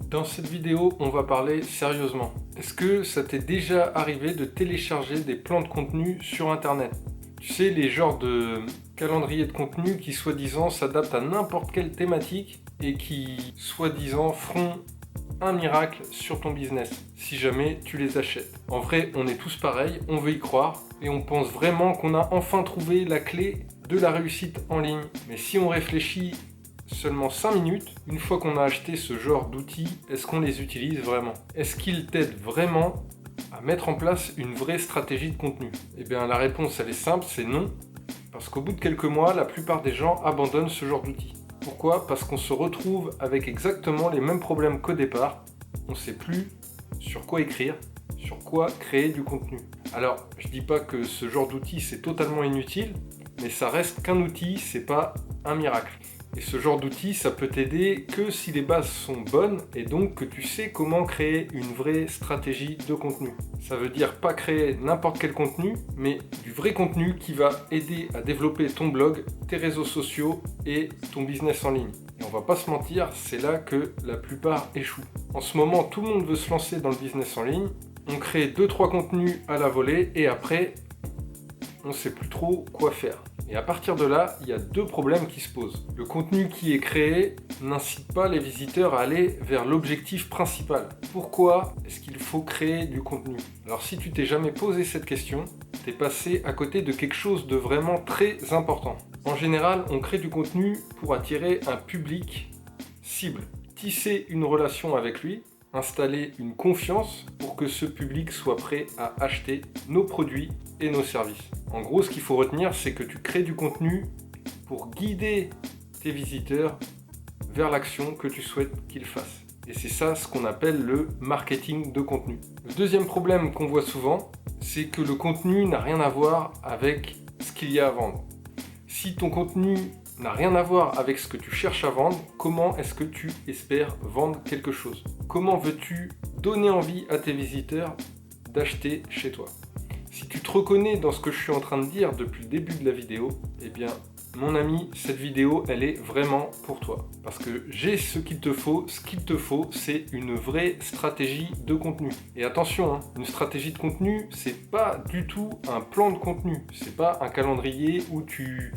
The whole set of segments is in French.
Dans cette vidéo, on va parler sérieusement. Est-ce que ça t'est déjà arrivé de télécharger des plans de contenu sur internet? Tu sais, les genres de calendriers de contenu qui soi-disant s'adaptent à n'importe quelle thématique et qui soi-disant feront un miracle sur ton business si jamais tu les achètes. En vrai, on est tous pareils, on veut y croire et on pense vraiment qu'on a enfin trouvé la clé de la réussite en ligne. Mais si on réfléchit seulement 5 minutes, une fois qu'on a acheté ce genre d'outils, est-ce qu'on les utilise vraiment? Est-ce qu'ils t'aident vraiment à mettre en place une vraie stratégie de contenu? Eh bien la réponse elle est simple, c'est non. Parce qu'au bout de quelques mois, la plupart des gens abandonnent ce genre d'outils. Pourquoi? Parce qu'on se retrouve avec exactement les mêmes problèmes qu'au départ. On ne sait plus sur quoi écrire, sur quoi créer du contenu. Alors, je dis pas que ce genre d'outil c'est totalement inutile, mais ça reste qu'un outil, c'est pas un miracle. Et ce genre d'outil, ça peut t'aider que si les bases sont bonnes et donc que tu sais comment créer une vraie stratégie de contenu. Ça veut dire pas créer n'importe quel contenu, mais du vrai contenu qui va aider à développer ton blog, tes réseaux sociaux et ton business en ligne. Et on va pas se mentir, c'est là que la plupart échouent. En ce moment, tout le monde veut se lancer dans le business en ligne. On crée 2-3 contenus à la volée et après, on sait plus trop quoi faire. Et à partir de là, il y a deux problèmes qui se posent. Le contenu qui est créé n'incite pas les visiteurs à aller vers l'objectif principal. Pourquoi est-ce qu'il faut créer du contenu? Alors si tu t'es jamais posé cette question, t'es passé à côté de quelque chose de vraiment très important. En général, on crée du contenu pour attirer un public cible, tisser une relation avec lui, installer une confiance pour que ce public soit prêt à acheter nos produits et nos services. En gros, ce qu'il faut retenir, c'est que tu crées du contenu pour guider tes visiteurs vers l'action que tu souhaites qu'ils fassent. Et c'est ça ce qu'on appelle le marketing de contenu. Le deuxième problème qu'on voit souvent, c'est que le contenu n'a rien à voir avec ce qu'il y a à vendre. Si ton contenu n'a rien à voir avec ce que tu cherches à vendre, comment est-ce que tu espères vendre quelque chose? Comment veux-tu donner envie à tes visiteurs d'acheter chez toi? Si tu te reconnais dans ce que je suis en train de dire depuis le début de la vidéo, eh bien, mon ami, cette vidéo, elle est vraiment pour toi. Parce que j'ai ce qu'il te faut. Ce qu'il te faut, c'est une vraie stratégie de contenu. Et attention, hein, une stratégie de contenu, c'est pas du tout un plan de contenu. C'est pas un calendrier où tu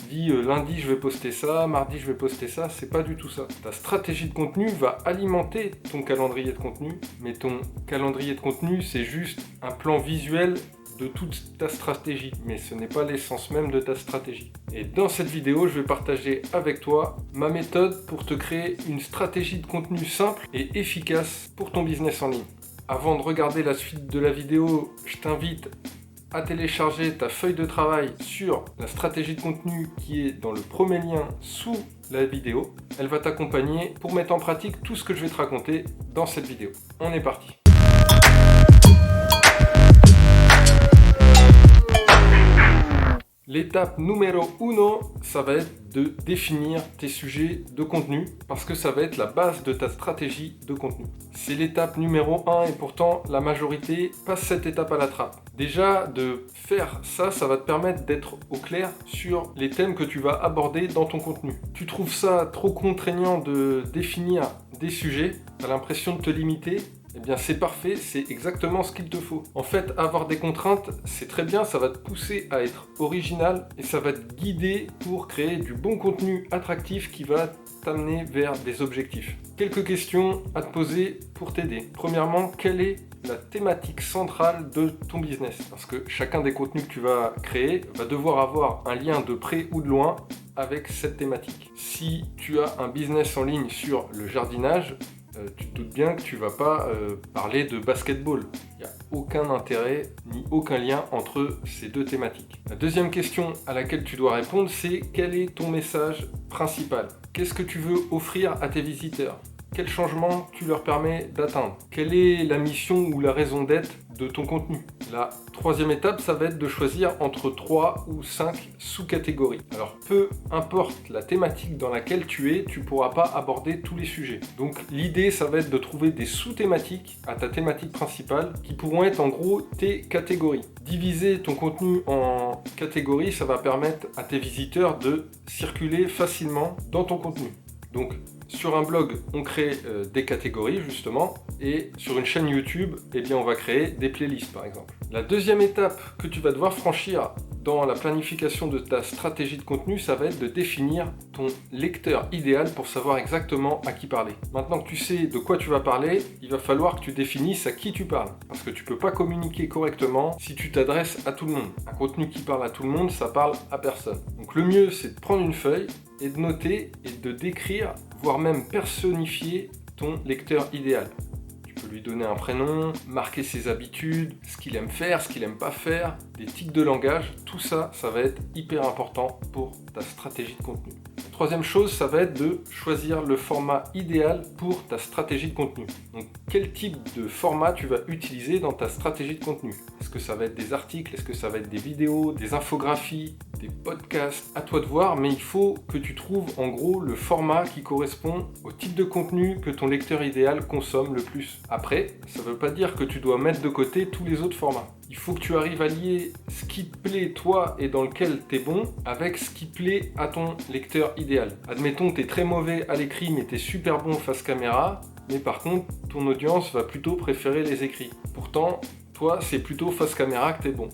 dis lundi je vais poster ça, mardi je vais poster ça, c'est pas du tout ça. Ta stratégie de contenu va alimenter ton calendrier de contenu, mais ton calendrier de contenu c'est juste un plan visuel de toute ta stratégie, mais ce n'est pas l'essence même de ta stratégie. Et dans cette vidéo, je vais partager avec toi ma méthode pour te créer une stratégie de contenu simple et efficace pour ton business en ligne. Avant de regarder la suite de la vidéo, je t'invite à télécharger ta feuille de travail sur la stratégie de contenu qui est dans le premier lien sous la vidéo. Elle va t'accompagner pour mettre en pratique tout ce que je vais te raconter dans cette vidéo. On est parti. L'étape numéro 1, ça va être de définir tes sujets de contenu parce que ça va être la base de ta stratégie de contenu. C'est l'étape numéro 1 et pourtant la majorité passe cette étape à la trappe. Déjà, de faire ça, ça va te permettre d'être au clair sur les thèmes que tu vas aborder dans ton contenu. Tu trouves ça trop contraignant de définir des sujets, tu as l'impression de te limiter? Eh bien c'est parfait, c'est exactement ce qu'il te faut. En fait, avoir des contraintes, c'est très bien, ça va te pousser à être original et ça va te guider pour créer du bon contenu attractif qui va t'amener vers des objectifs. Quelques questions à te poser pour t'aider. Premièrement, quelle est la thématique centrale de ton business? Parce que chacun des contenus que tu vas créer va devoir avoir un lien de près ou de loin avec cette thématique. Si tu as un business en ligne sur le jardinage, tu te doutes bien que tu ne vas pas parler de basketball. Il n'y a aucun intérêt ni aucun lien entre ces deux thématiques. La deuxième question à laquelle tu dois répondre, c'est quel est ton message principal? Qu'est-ce que tu veux offrir à tes visiteurs? Quel changement tu leur permets d'atteindre? Quelle est la mission ou la raison d'être de ton contenu? La troisième étape, ça va être de choisir entre 3 ou 5 sous-catégories. Alors, peu importe la thématique dans laquelle tu es, tu ne pourras pas aborder tous les sujets. Donc, l'idée, ça va être de trouver des sous-thématiques à ta thématique principale qui pourront être en gros tes catégories. Diviser ton contenu en catégories, ça va permettre à tes visiteurs de circuler facilement dans ton contenu. Donc, Sur un blog, on crée des catégories justement, et sur une chaîne YouTube, eh bien, on va créer des playlists par exemple. La deuxième étape que tu vas devoir franchir dans la planification de ta stratégie de contenu, ça va être de définir ton lecteur idéal pour savoir exactement à qui parler. Maintenant que tu sais de quoi tu vas parler, il va falloir que tu définisses à qui tu parles. Parce que tu ne peux pas communiquer correctement si tu t'adresses à tout le monde. Un contenu qui parle à tout le monde, ça parle à personne. Donc le mieux, c'est de prendre une feuille et de noter et de décrire, voire même personnifier ton lecteur idéal. Tu peux lui donner un prénom, marquer ses habitudes, ce qu'il aime faire, ce qu'il aime pas faire, des tics de langage, tout ça, ça va être hyper important pour ta stratégie de contenu. La troisième chose, ça va être de choisir le format idéal pour ta stratégie de contenu. Donc, quel type de format tu vas utiliser dans ta stratégie de contenu? Est-ce que ça va être des articles? Est-ce que ça va être des vidéos, des infographies, des podcasts? À toi de voir, mais il faut que tu trouves en gros le format qui correspond au type de contenu que ton lecteur idéal consomme le plus. Après, ça ne veut pas dire que tu dois mettre de côté tous les autres formats. Il faut que tu arrives à lier ce qui te plaît toi et dans lequel tu es bon avec ce qui plaît à ton lecteur idéal. Admettons que tu es très mauvais à l'écrit mais tu es super bon face caméra, mais par contre ton audience va plutôt préférer les écrits. Pourtant, toi c'est plutôt face caméra que tu es bon.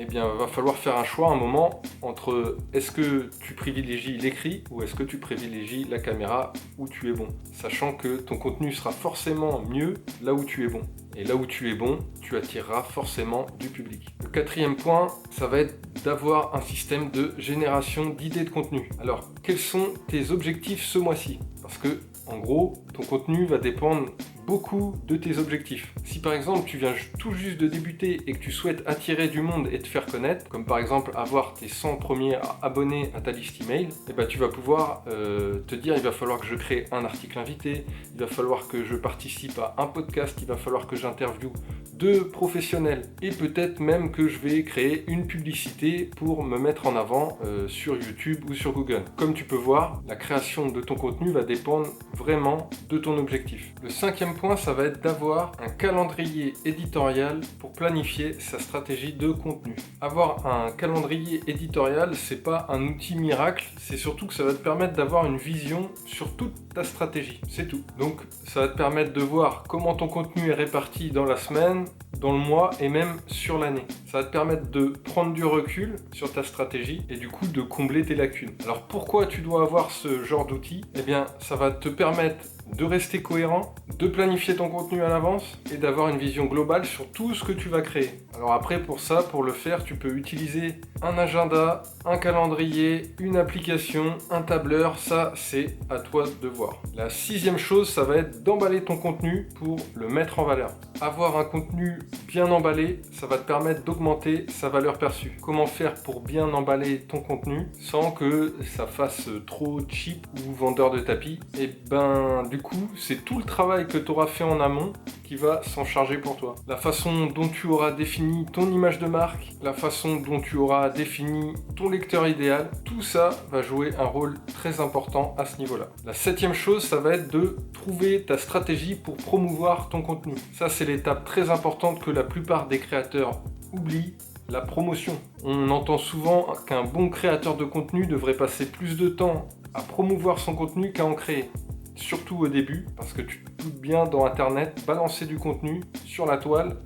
Eh bien, il va falloir faire un choix à un moment entre est-ce que tu privilégies l'écrit ou est-ce que tu privilégies la caméra où tu es bon, sachant que ton contenu sera forcément mieux là où tu es bon. Et là où tu es bon, tu attireras forcément du public. Le quatrième point, ça va être d'avoir un système de génération d'idées de contenu. Alors, quels sont tes objectifs ce mois-ci? Parce que, en gros, ton contenu va dépendre beaucoup de tes objectifs. Si par exemple tu viens tout juste de débuter et que tu souhaites attirer du monde et te faire connaître, comme par exemple avoir tes 100 premiers abonnés à ta liste email, et ben tu vas pouvoir te dire il va falloir que je crée un article invité, il va falloir que je participe à un podcast, il va falloir que j'interviewe 2 professionnels et peut-être même que je vais créer une publicité pour me mettre en avant sur YouTube ou sur Google. Comme tu peux voir, la création de ton contenu va dépendre vraiment de ton objectif. Le cinquième point, ça va être d'avoir un calendrier éditorial pour planifier sa stratégie de contenu. Avoir un calendrier éditorial, c'est pas un outil miracle, c'est surtout que ça va te permettre d'avoir une vision sur toute ta stratégie. C'est tout. Donc, ça va te permettre de voir comment ton contenu est réparti dans la semaine, dans le mois et même sur l'année. Ça va te permettre de prendre du recul sur ta stratégie et du coup de combler tes lacunes. Alors pourquoi tu dois avoir ce genre d'outil? Eh bien, ça va te permettre de rester cohérent, de planifier ton contenu à l'avance et d'avoir une vision globale sur tout ce que tu vas créer. Alors après, pour ça, pour le faire, tu peux utiliser un agenda, un calendrier, une application, un tableur. Ça, c'est à toi de voir. La sixième chose, ça va être d'emballer ton contenu pour le mettre en valeur. Avoir un contenu bien emballé, ça va te permettre d'augmenter sa valeur perçue. Comment faire pour bien emballer ton contenu sans que ça fasse trop cheap ou vendeur de tapis? Et ben, du coup, c'est tout le travail que tu auras fait en amont qui va s'en charger pour toi. La façon dont tu auras défini ton image de marque, la façon dont tu auras défini ton lecteur idéal, tout ça va jouer un rôle très important à ce niveau-là. La septième chose, ça va être de trouver ta stratégie pour promouvoir ton contenu. Ça, c'est l'étape très importante que la plupart des créateurs oublient. La promotion. On entend souvent qu'un bon créateur de contenu devrait passer plus de temps à promouvoir son contenu qu'à en créer. Surtout au début, parce que tu te doutes bien dans Internet, balancer du contenu sur la toile,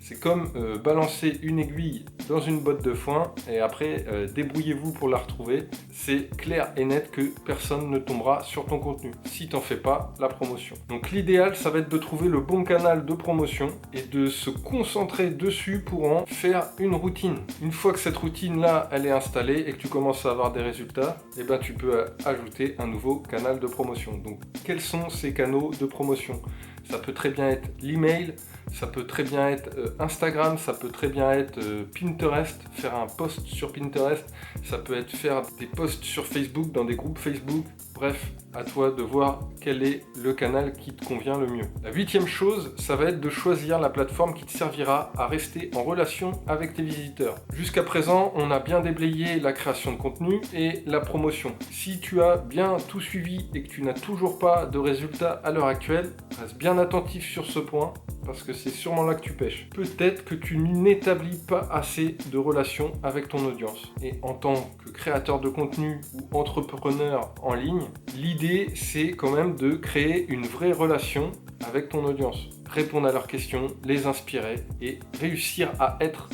c'est comme balancer une aiguille dans une botte de foin et après débrouillez-vous pour la retrouver. C'est clair et net que personne ne tombera sur ton contenu si tu n'en fais pas la promotion. Donc l'idéal, ça va être de trouver le bon canal de promotion et de se concentrer dessus pour en faire une routine. Une fois que cette routine-là, elle est installée et que tu commences à avoir des résultats, eh ben, tu peux ajouter un nouveau canal de promotion. Donc quels sont ces canaux de promotion? Ça peut très bien être l'email, ça peut très bien être Instagram, ça peut très bien être Pinterest, faire un post sur Pinterest, ça peut être faire des posts sur Facebook, dans des groupes Facebook. Bref, à toi de voir quel est le canal qui te convient le mieux. La huitième chose, ça va être de choisir la plateforme qui te servira à rester en relation avec tes visiteurs. Jusqu'à présent, on a bien déblayé la création de contenu et la promotion. Si tu as bien tout suivi et que tu n'as toujours pas de résultats à l'heure actuelle, reste bien attentif sur ce point parce que c'est sûrement là que tu pêches. Peut-être que tu n'établis pas assez de relations avec ton audience. Et en tant que créateur de contenu ou entrepreneur en ligne, L'idée, c'est quand même de créer une vraie relation avec ton audience. Répondre à leurs questions, les inspirer et réussir à être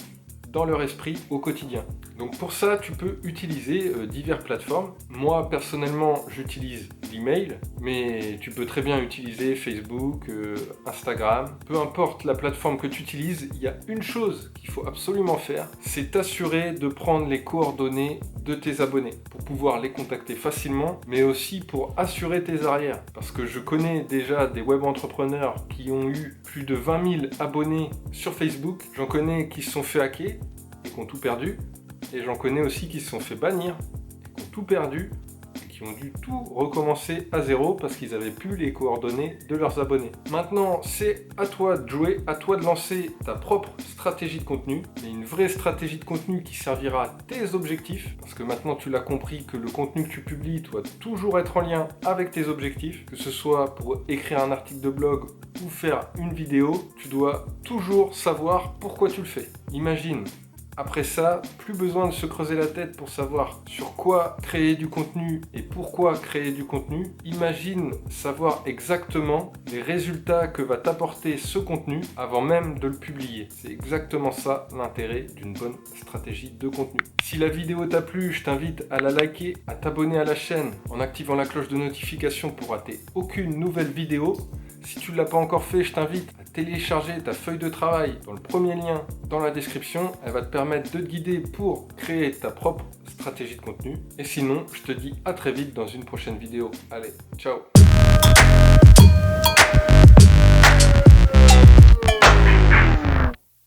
dans leur esprit au quotidien. Donc pour ça, tu peux utiliser diverses plateformes. Moi, personnellement, j'utilise l'email, mais tu peux très bien utiliser Facebook, Instagram. Peu importe la plateforme que tu utilises, il y a une chose qu'il faut absolument faire, c'est t'assurer de prendre les coordonnées de tes abonnés pour pouvoir les contacter facilement, mais aussi pour assurer tes arrières. Parce que je connais déjà des web entrepreneurs qui ont eu plus de 20 000 abonnés sur Facebook. J'en connais qui se sont fait hacker et qui ont tout perdu. Et j'en connais aussi qui se sont fait bannir, qui ont tout perdu, et qui ont dû tout recommencer à zéro parce qu'ils n'avaient plus les coordonnées de leurs abonnés. Maintenant, c'est à toi de jouer, à toi de lancer ta propre stratégie de contenu, mais une vraie stratégie de contenu qui servira à tes objectifs, parce que maintenant tu l'as compris que le contenu que tu publies doit toujours être en lien avec tes objectifs, que ce soit pour écrire un article de blog ou faire une vidéo, tu dois toujours savoir pourquoi tu le fais. Imagine. Après ça, plus besoin de se creuser la tête pour savoir sur quoi créer du contenu et pourquoi créer du contenu. Imagine savoir exactement les résultats que va t'apporter ce contenu avant même de le publier. C'est exactement ça l'intérêt d'une bonne stratégie de contenu. Si la vidéo t'a plu, je t'invite à la liker, à t'abonner à la chaîne en activant la cloche de notification pour rater aucune nouvelle vidéo. Si tu ne l'as pas encore fait, je t'invite à télécharger ta feuille de travail dans le premier lien dans la description. Elle va te permettre de te guider pour créer ta propre stratégie de contenu. Et sinon, je te dis à très vite dans une prochaine vidéo. Allez, ciao!